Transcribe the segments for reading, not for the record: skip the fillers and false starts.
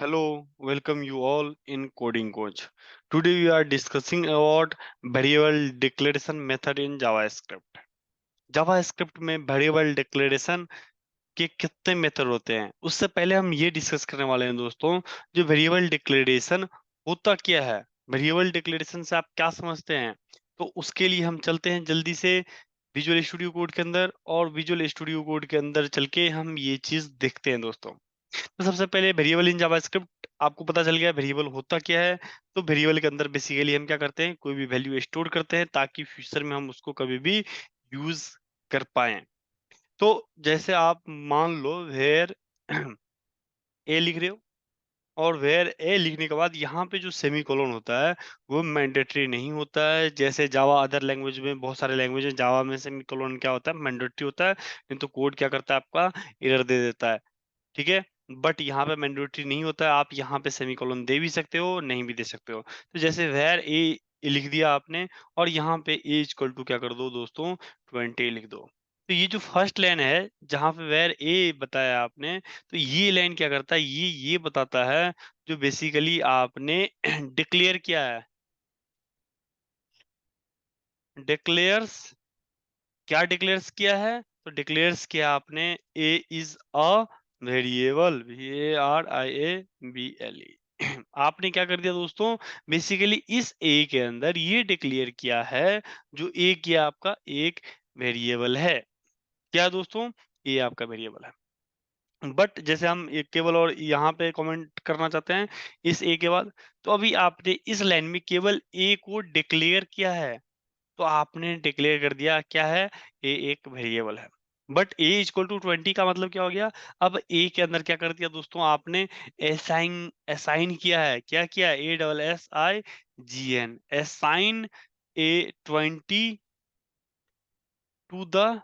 Hello, welcome you all in Coding Coach. Today we are discussing about variable declaration method in JavaScript. JavaScript में variable declaration के कितने method होते हैं? उससे पहले हम ये डिस्कस करने वाले हैं दोस्तों, जो variable declaration होता क्या है? variable declaration से आप क्या समझते हैं? तो उसके लिए हम चलते हैं जल्दी से विजुअल स्टूडियो कोड के अंदर, और विजुअल स्टूडियो कोड के अंदर चल के हम ये चीज देखते हैं दोस्तों। तो सबसे पहले वेरिएबल इन जावास्क्रिप्ट आपको पता चल गया वेरिएबल होता क्या है। तो वेरिएबल के अंदर बेसिकली हम क्या करते हैं, कोई भी वैल्यू स्टोर करते हैं ताकि फ्यूचर में हम उसको कभी भी यूज कर पाए। तो जैसे आप मान लो वेयर ए लिख रहे हो, और वेयर ए लिखने के बाद यहाँ पे जो सेमी कोलन होता है वो मैंडेटरी नहीं होता है। जैसे जावा अदर लैंग्वेज में, बहुत सारे लैंग्वेज है, जावा में सेमी कोलन क्या होता है, मैंडेटरी होता है। नहीं तो कोड क्या करता है, आपका एरर दे देता है। ठीक है, बट यहाँ पे मैंडेटरी नहीं होता है। आप यहाँ पे सेमीकोलन दे भी सकते हो, नहीं भी दे सकते हो। तो जैसे वेर ए लिख दिया आपने, और यहाँ पे ए इक्वल टू क्या कर दो दोस्तों, 20 लिख दो। तो ये जो फर्स्ट लाइन है जहाँ पे वेर ए बताया आपने, तो ये लाइन क्या करता है, ये बताता है जो बेसिकली आपने डिक्लेयर किया है। डिक्लेयर्स क्या डिक्लेयर्स किया है, तो डिक्लेयर्स किया आपने ए इज अ वेरिएबल, VARIABLE। आपने क्या कर दिया दोस्तों, बेसिकली इस ए के अंदर ये डिक्लेयर किया है, जो ए किया आपका एक वेरिएबल है। क्या दोस्तों, ए आपका वेरिएबल है। बट जैसे हम एक केवल और यहाँ पे कमेंट करना चाहते हैं इस ए के बाद, तो अभी आपने इस लाइन में केवल ए को डिक्लेयर किया है। तो आपने डिक्लेयर कर दिया क्या है, ए एक वेरिएबल है। बट ए इक्वल टू 20 का मतलब क्या हो गया, अब ए के अंदर क्या कर दिया दोस्तों, आपने असाइन असाइन किया है। क्या किया, ASSIGN, assign A20 to the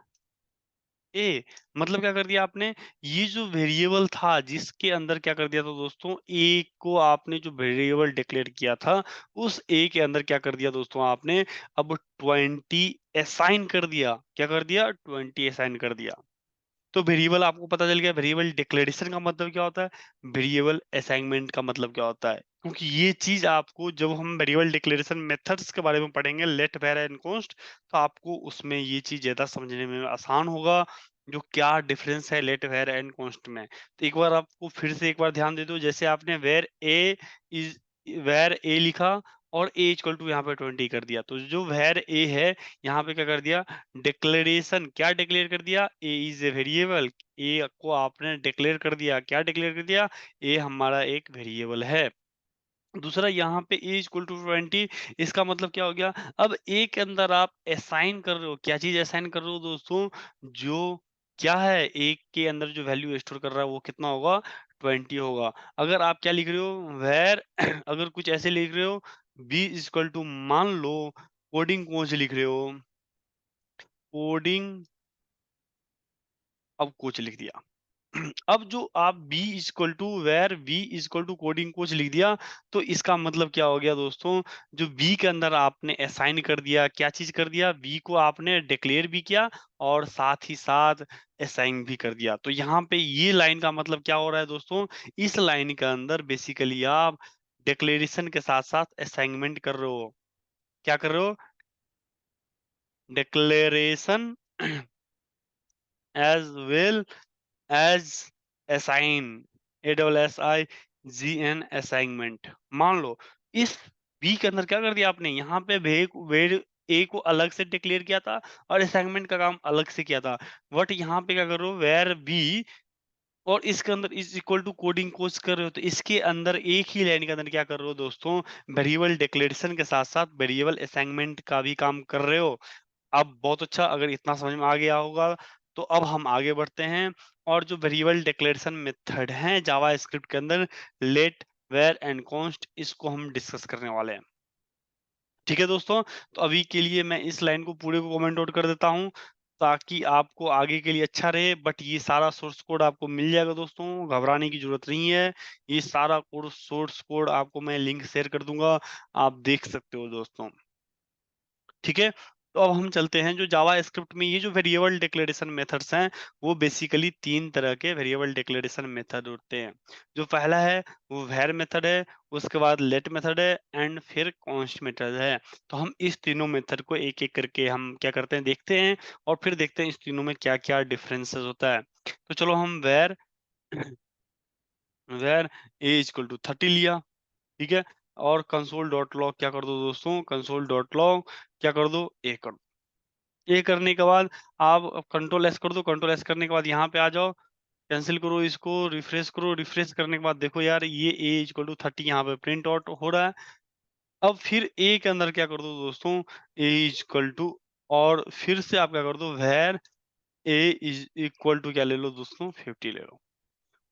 ए। मतलब क्या कर दिया आपने, ये जो वेरिएबल था जिसके अंदर क्या कर दिया था दोस्तों, ए को आपने जो वेरिएबल डिक्लेयर किया था, उस ए के अंदर क्या कर दिया दोस्तों आपने, अब 20 असाइन कर दिया। क्या कर दिया, 20 असाइन कर दिया। तो वेरिएबल आपको पता चल गया, वेरिएबल डिक्लेरेशन का मतलब क्या होता है, वेरिएबल असाइनमेंट का मतलब क्या होता है। क्योंकि ये चीज आपको जब हम वेरिएबल डिक्लेरेशन मेथड्स के बारे में पढ़ेंगे, लेट वेर एंड कॉन्स्ट, तो आपको उसमें ये चीज ज्यादा समझने में आसान होगा, जो क्या डिफरेंस है लेट वेर एंड कॉन्स्ट में। तो एक बार आपको फिर से एक बार ध्यान दे दो, जैसे आपने इज वेर ए लिखा, और ए इक्वल टू यहाँ पे 20 कर दिया, तो जो वेर ए है यहाँ पे क्या कर दिया, डिक्लेरेशन क्या डिक्लेयर कर दिया, ए इज ए वेरिएबल। ए को आपने डिक्लेयर कर दिया, क्या डिक्लेयर कर दिया, ए हमारा एक वेरिएबल है। दूसरा यहाँ पे ए इक्वल टू 20, इसका मतलब क्या हो गया, अब ए के अंदर आप असाइन कर रहे हो, क्या चीज असाइन कर रहे हो दोस्तों, जो क्या है, ए के अंदर जो वैल्यू स्टोर कर रहा है वो कितना होगा, 20 होगा। अगर आप क्या लिख रहे हो, वेर अगर कुछ ऐसे लिख रहे हो, बी इक्वल टू, मान लो कोडिंग कौन से लिख रहे हो, कोडिंग, अब कोच लिख दिया। अब जो आप b equal to var b equal to coding coach लिख दिया, तो इसका मतलब क्या हो गया दोस्तों, जो b के अंदर आपने असाइन कर दिया, क्या चीज कर दिया, b को आपने डिक्लेयर भी किया और साथ ही साथ असाइन भी कर दिया। तो यहाँ पे ये लाइन का मतलब क्या हो रहा है दोस्तों, इस लाइन के अंदर बेसिकली आप डिक्लेरेशन के साथ साथ असाइनमेंट कर रहे हो। क्या कर रहे हो, declaration as well as assign, ASSIGN assignment. मान लो इस बी के अंदर क्या कर दिया आपने, यहाँ पे वेर ए को अलग से डिक्लेयर किया था और असाइनमेंट का काम अलग से किया था। बट यहाँ पे क्या करो, वेर बी, और इसके अंदर is equal to coding coach कर रहे हो, तो इसके अंदर एक ही लाइन के अंदर क्या कर रहे हो दोस्तों, वेरिएबल डिक्लेरेशन के साथ साथ वेरिएबल असाइनमेंट का भी काम कर रहे हो। अब बहुत अच्छा, अगर इतना समझ में आ गया होगा, तो अब हम आगे बढ़ते हैं, और जो वेरिएबल डिक्लेरेशन मेथड हैं जावा स्क्रिप्ट के अंदर, लेट वेर एंड कॉन्स्ट, इसको हम डिस्कस करने वाले हैं। ठीक है दोस्तों, तो अभी के लिए मैं इस लाइन को पूरे को कमेंट आउट कर देता हूँ, ताकि आपको आगे के लिए अच्छा रहे। बट ये सारा सोर्स कोड आपको मिल जाएगा दोस्तों, घबराने की जरूरत नहीं है। ये सारा कोड, सोर्स कोड आपको मैं लिंक शेयर कर दूंगा, आप देख सकते हो दोस्तों। ठीक है, तो अब हम चलते हैं जो जावास्क्रिप्ट में ये जो वेरिएबल डिक्लेरेशन मेथड्स हैं, वो बेसिकली 3 तरह के वेरिएबल डिक्लेरेशन मेथड होते हैं। जो पहला है वो var मेथड है, उसके बाद let मेथड है एंड फिर const मेथड है। तो हम इस तीनों मेथड को एक-एक करके हम क्या करते हैं देखते हैं और फिर देखते हैं इस तीनों में क्या-क्या डिफरेंसेस होता है। तो चलो हम var a 30 लिया, ठीक है? और कंसोल डॉट लॉग क्या कर दो दोस्तों, कंसोल डॉट लॉग क्या कर दो, a कर दो। ये करने के बाद आप कंट्रोल एस कर दो, कंट्रोल एस करने के बाद यहाँ पे आ जाओ, कैंसिल करो इसको, रिफ्रेश करो, रिफ्रेश करने के बाद देखो यार ये a इक्वल टू 30 यहाँ पे प्रिंट आउट हो रहा है। अब फिर a के अंदर क्या कर दो दोस्तों, a इक्वल टू और फिर से आप क्या कर दो, var a is equal to क्या ले लो दोस्तों, 50 ले लो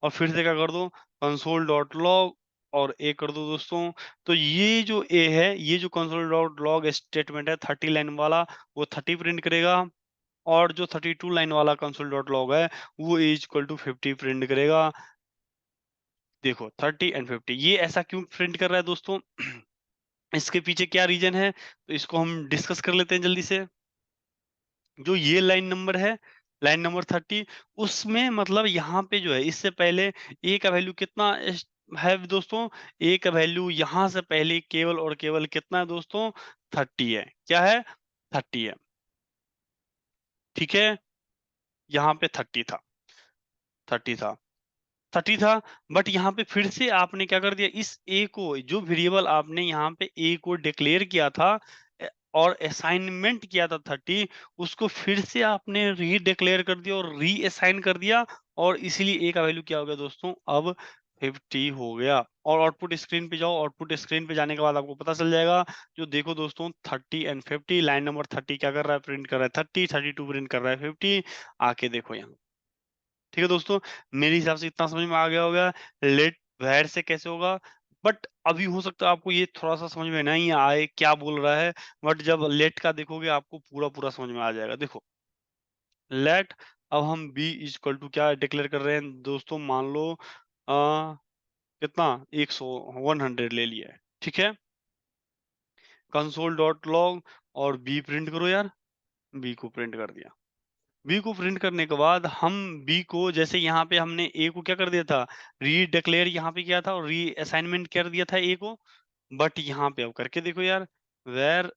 और फिर से क्या कर दो, कंसोल डॉट लॉग और a कर दो दोस्तों। तो ये जो a है, ये जो कंसोल डॉट लॉग स्टेटमेंट है 30 लाइन वाला, वो 30 प्रिंट करेगा और जो 32 लाइन वाला कंसोल डॉट लॉग है वो इज इक्वल टू 50 प्रिंट करेगा। देखो 30 एंड 50 ये ऐसा क्यों प्रिंट कर रहा है दोस्तों? इसके पीछे क्या रीजन है, तो इसको हम डिस्कस कर लेते हैं जल्दी से। जो ये लाइन नंबर है, लाइन नंबर 30, उसमें मतलब यहाँ पे जो है इससे पहले ए का वैल्यू कितना है दोस्तों, ए का वैल्यू यहाँ से पहले केवल और केवल कितना है दोस्तों, 30 है। क्या है, 30 है, ठीक है। यहाँ पे 30 था, 30 था, 30 था, बट यहाँ पे फिर से आपने क्या कर दिया, इस ए को जो वेरिएबल आपने यहाँ पे ए को डिक्लेयर किया था और असाइनमेंट किया था 30, उसको फिर से आपने रीडिक्लेयर कर दिया और रीअसाइन कर दिया और इसीलिए ए का वैल्यू क्या हो गया दोस्तों, अब 50 हो गया। और आउटपुट स्क्रीन पे जाओ, आउटपुट स्क्रीन पे जाने के बाद आपको पता चल जाएगा। जो देखो दोस्तों 30 एंड 50, लाइन नंबर 30 क्या कर रहा है, प्रिंट कर रहा है 30, 32 प्रिंट कर रहा है 50। आके देखो यहाँ, ठीक है दोस्तों, मेरे हिसाब से इतना समझ में आ गया होगा लेट वैर से कैसे होगा। बट अभी हो सकता है आपको ये थोड़ा सा समझ में नहीं आए क्या बोल रहा है, बट जब लेट का देखोगे आपको पूरा पूरा समझ में आ जाएगा। देखो लेट, अब हम बी इक्वल टू क्या डिक्लेयर कर रहे हैं दोस्तों, मान लो कितना 100, 100 ले लिया है, ठीक है। कंसोल डॉट लॉग और बी प्रिंट करो यार, बी को प्रिंट कर दिया। बी को प्रिंट करने के बाद हम बी को जैसे यहाँ पे हमने ए को क्या कर दिया था, री डिक्लेयर यहाँ पे किया था और री असाइनमेंट कर दिया था ए को। बट यहाँ पे अब करके देखो यार, वेर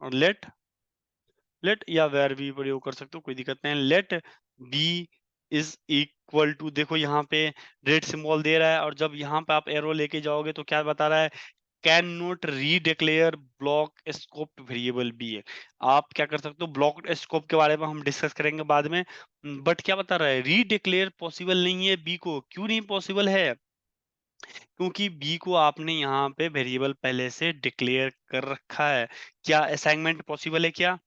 और लेट या वेर भी प्रयोग कर सकते हो, कोई दिक्कत नहीं। Let B is equal to, देखो यहाँ पे रेड सिंबल दे रहा है और जब यहाँ पे आप एरो लेके जाओगे तो क्या बता रहा है, can not redeclare block scope variable b है। आप क्या कर सकते हो, ब्लॉक स्कोप के बारे में हम डिस्कस करेंगे बाद में। बट क्या बता रहा है, रीडिक्लेयर पॉसिबल नहीं है बी को, क्यों नहीं पॉसिबल है, क्योंकि बी को आपने यहाँ पे वेरिएबल पहले से डिक्लेयर कर रखा है। क्या असाइनमेंट पॉसिबल है क्या,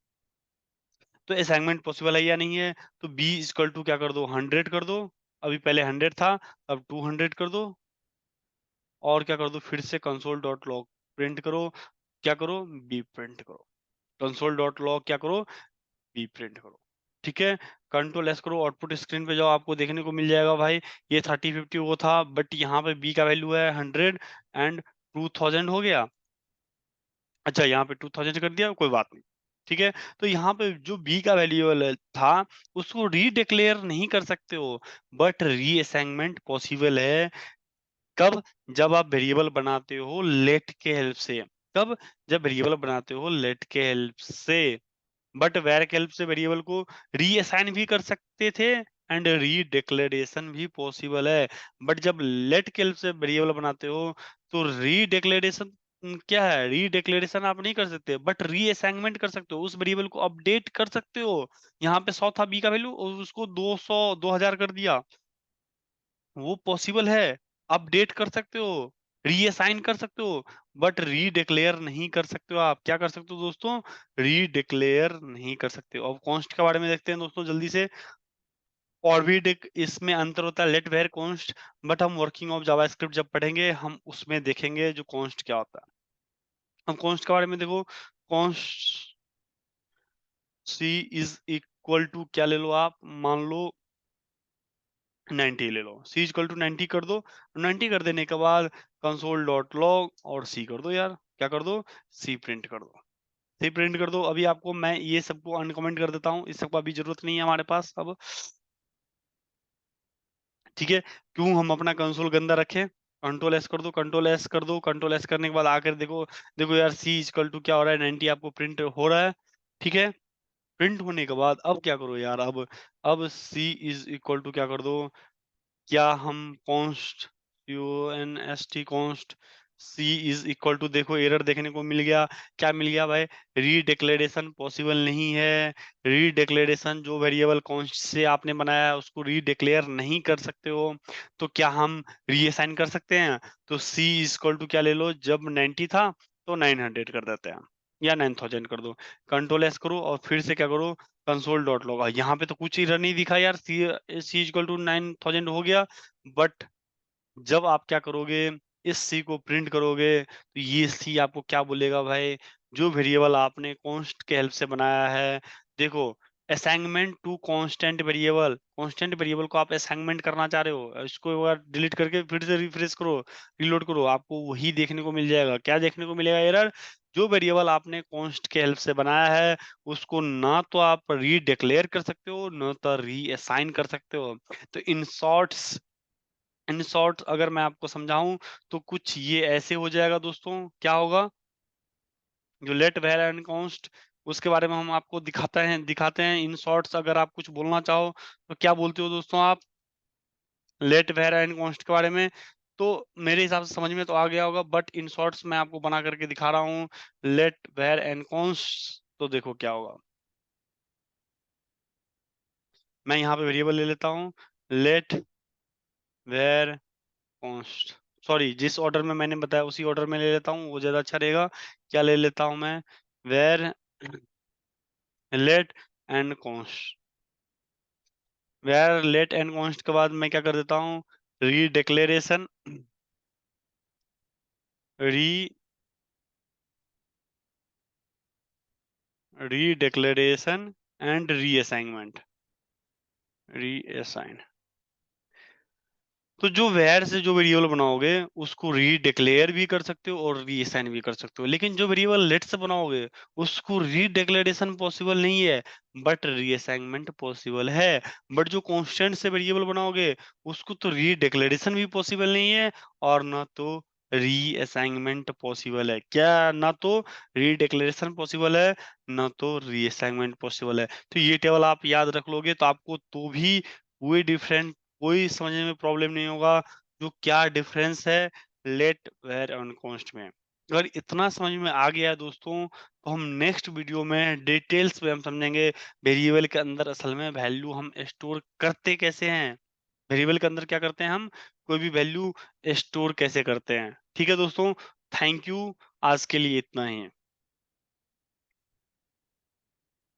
तो असाइनमेंट पॉसिबल है या नहीं है, तो बी इक्वल टू क्या कर दो, 100 कर दो। अभी पहले 100 था, अब 200 कर दो और क्या कर दो, फिर से कंसोल डॉट लॉग प्रिंट करो, क्या करो, बी प्रिंट करो। कंसोल डॉट लॉग क्या करो, बी प्रिंट करो, ठीक है। कंट्रोल एस करो, आउटपुट स्क्रीन पे जाओ, आपको देखने को मिल जाएगा भाई ये 30 50 वो था, बट यहाँ पे बी का वैल्यू है 100 एंड 2000 हो गया। अच्छा यहाँ पे 2000 कर दिया, कोई बात नहीं, ठीक है। तो यहाँ पे जो बी का वैल्यूएबल था उसको रीडिक्लेयर नहीं कर सकते हो, बट रीअसाइनमेंट पॉसिबल है। कब, जब आप वेरिएबल बनाते हो लेट के हेल्प से। कब, जब वेरिएबल बनाते हो लेट के हेल्प से। बट वैर के हेल्प से वेरिएबल को रीअसाइन भी कर सकते थे एंड रीडिक्लेरेशन भी पॉसिबल है। बट जब लेट के हेल्प से वेरिएबल बनाते हो तो रीडिक्लेरेशन क्या है, रीडिक्लेरेशन आप नहीं कर सकते, बट रीअसाइनमेंट कर सकते हो, उस वेरिएबल को अपडेट कर सकते हो। यहाँ पे 100 था बी का वैल्यू और उसको 200 2000 कर दिया, वो पॉसिबल है। अपडेट कर सकते हो, रीअसाइन कर सकते हो, बट रीडिक्लेयर नहीं कर सकते हो। आप क्या कर सकते हो दोस्तों, रीडिक्लेयर नहीं कर सकते हो। अब कॉन्स्ट के बारे में देखते हैं दोस्तों जल्दी से। और भी इसमें अंतर होता है लेट वेर कॉन्स्ट, बट हम वर्किंग ऑफ जावास्क्रिप्ट जब पढ़ेंगे हम उसमें देखेंगे जो कॉन्स्ट क्या होता है। हम कॉन्स्ट के बारे में देखो, const C is equal to क्या ले लो आप, मान लो 90 ले लो, सी इक्वल टू 90 कर दो। 90 कर देने के बाद कंसोल डॉट लॉग और सी कर दो यार, क्या कर दो, सी प्रिंट कर दो। ऐसे ही प्रिंट कर दो। अभी आपको मैं ये सबको अनकमेंट कर देता हूँ, इस सबको अभी ज़रूरत नहीं है हमारे पास अब, ठीक है? क्यों हम अपना कंसोल गंदा रखें? कंट्रोल एस कर दो, कंट्रोल एस कर दो, कंट्रोल एस करने के बाद आकर देखो, देखो यार सी इक्वल टू क्या हो रहा है, 90 आपको प्रिंट हो रहा है, ठीक है? प्रिंट होने के बाद अब क्या करो यार, अब सी इज इक्वल टू क्या कर दो, क्या हम const const const C is equal to, देखो एरर देखने को मिल गया। क्या मिल गया भाई? रीडिक्लेरेशन पॉसिबल नहीं है। रीडिक्लेरेशन, जो वेरिएबल कॉन्स्ट से आपने बनाया है उसको रीडिक्लेयर नहीं कर सकते हो। तो क्या हम रीअसाइन कर सकते हैं? तो सी इज इक्वल टू क्या ले लो, जब 90 था तो 900 कर देते हैं, या 9000 कर दो। कंट्रोल एस करो और फिर से क्या करो, कंसोल डॉट लॉग। यहाँ पे तो कुछ एरर नहीं दिखा यार, सी इक्वल टू 9000 हो गया। बट जब आप क्या करोगे, इस सी को प्रिंट करोगे, तो ये सी आपको क्या बोलेगा भाई, जो वेरिएबल आपने कॉन्स्ट के हेल्प से बनाया है, देखो assignment to constant variable, constant variable को आप असाइनमेंट करना चाह रहे हो, इसको एक बार डिलीट करके फिर से रिफ्रेश करो, रीलोड करो, आपको वही देखने को मिल जाएगा। क्या देखने को मिलेगा एरर? जो वेरिएबल आपने कॉन्स्ट के हेल्प से बनाया है उसको ना तो आप रीडिक्लेयर कर सकते हो, ना तो रीअसाइन कर सकते हो। तो इन शॉर्ट अगर मैं आपको समझाऊं तो कुछ ये ऐसे हो जाएगा दोस्तों। क्या होगा? जो लेट वेर एंड कॉन्स्ट, उसके बारे में हम आपको दिखाते हैं इन शॉर्ट्स। अगर आप कुछ बोलना चाहो तो क्या बोलते हो दोस्तों आप लेट वेर एंड कॉन्स्ट के बारे में? तो मेरे हिसाब से समझ में तो आ गया होगा, बट इन शॉर्ट्स मैं आपको बना करके दिखा रहा हूँ। लेट वेर एंड कॉन्स्ट, तो देखो क्या होगा। मैं यहाँ पे वेरिएबल ले लेता हूँ, लेट वेर कॉन्स्ट, सॉरी जिस ऑर्डर में मैंने बताया उसी ऑर्डर में ले लेता हूँ, वो ज्यादा अच्छा रहेगा। क्या ले लेता हूँ मैं? Var let and const, var let and const के बाद मैं क्या कर देता हूँ, री डिक्लेरेशन, री री डिक्लेरेशन एंड री असाइनमेंट, री असाइन। तो जो वेर से जो वेरिएबल बनाओगे उसको री डिक्लेयर भी कर सकते हो और री असाइन भी कर सकते हो, लेकिन जो वेरिएबल लेट से बनाओगे उसको री डिक्लेरेशन पॉसिबल नहीं है, बट री असाइनमेंट पॉसिबल है। बट जो कांस्टेंट से वेरिएबल बनाओगे उसको तो री डिक्लेरेशन भी पॉसिबल नहीं है, और ना तो री असाइनमेंट पॉसिबल है। क्या? ना तो री डिक्लेरेशन पॉसिबल है, ना तो री असाइनमेंट पॉसिबल है। तो ये टेबल आप याद रख लोगे तो आपको तो भी कोई डिफरेंट, कोई समझने में प्रॉब्लम नहीं होगा जो क्या डिफरेंस है लेट वेर ऑन कॉन्स्ट में। अगर इतना समझ में आ गया है दोस्तों, तो हम नेक्स्ट वीडियो में डिटेल्स में हम समझेंगे वेरिएबल के अंदर असल में वैल्यू हम स्टोर करते कैसे हैं। वेरिएबल के अंदर क्या करते हैं हम, कोई भी वैल्यू स्टोर कैसे करते हैं। ठीक है दोस्तों, थैंक यू, आज के लिए इतना ही है।